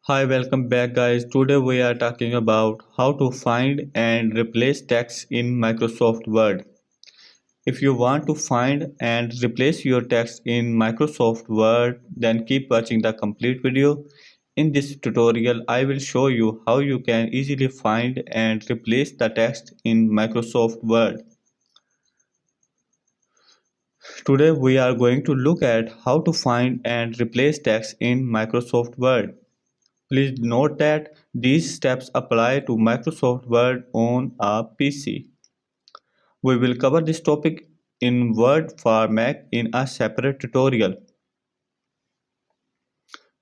Hi, welcome back guys. Today we are talking about how to find and replace text in Microsoft Word. If you want to find and replace your text in Microsoft Word, then keep watching the complete video. In this tutorial, I will show you how you can easily find and replace the text in Microsoft Word. Today we are going to look at how to find and replace text in Microsoft Word. Please note that these steps apply to Microsoft Word on a PC. We will cover this topic in Word for Mac in a separate tutorial.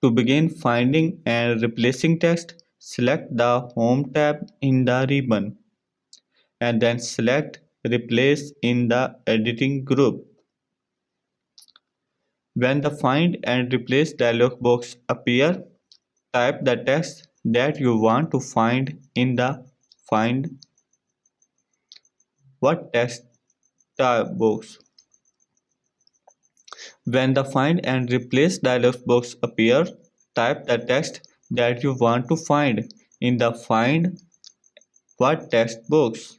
To begin finding and replacing text, select the Home tab in the ribbon and then select Replace in the Editing group. When the Find and Replace dialog box appears, type the text that you want to find in the Find What text box. When the Find and Replace dialog box appears, type the text that you want to find in the Find What text box.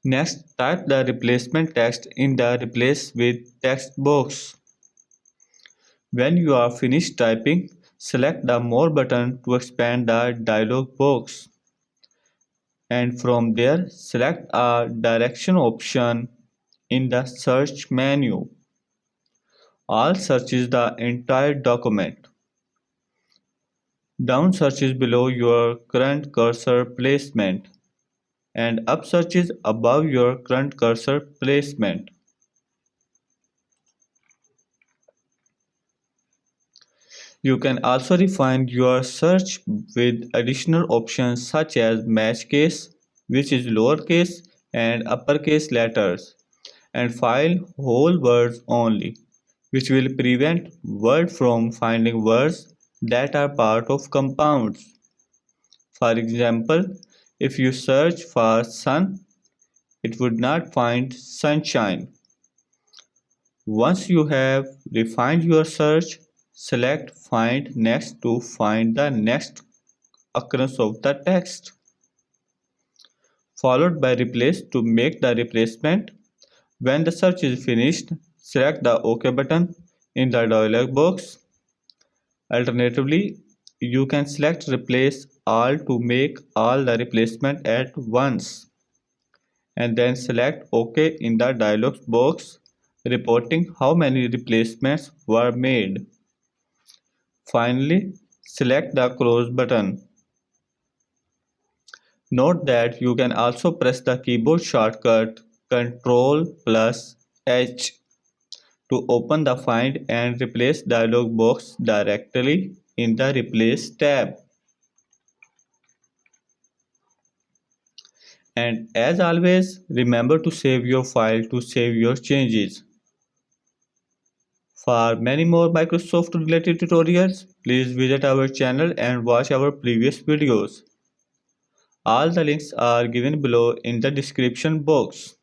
Next, type the replacement text in the Replace with text box. When you are finished typing, select the More button to expand the dialog box. And from there, select a direction option in the search menu. All searches the entire document. Down searches below your current cursor placement and up searches above your current cursor placement. You can also refine your search with additional options such as match case, which is lowercase and uppercase letters, and file whole words only, which will prevent Word from finding words that are part of compounds. For example, if you search for sun, it would not find sunshine. Once you have refined your search, select Find Next to find the next occurrence of the text, followed by Replace to make the replacement. When the search is finished, select the OK button in the dialog box. Alternatively, you can select Replace All to make all the replacement at once, and then select OK in the dialog box, reporting how many replacements were made. Finally, select the Close button. Note that you can also press the keyboard shortcut Ctrl plus H to open the Find and Replace dialog box directly in the Replace tab. And as always, remember to save your file to save your changes. For many more Microsoft related tutorials, please visit our channel and watch our previous videos. All the links are given below in the description box.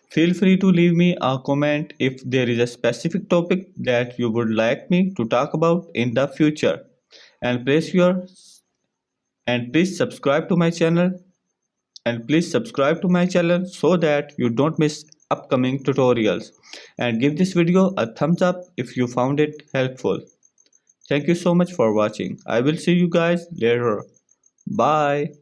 Feel free to leave me a comment if there is a specific topic that you would like me to talk about in the future. And please subscribe to my channel so that you don't miss upcoming tutorials, and give this video a thumbs up if you found it helpful. Thank you so much for watching. I will see you guys later. Bye.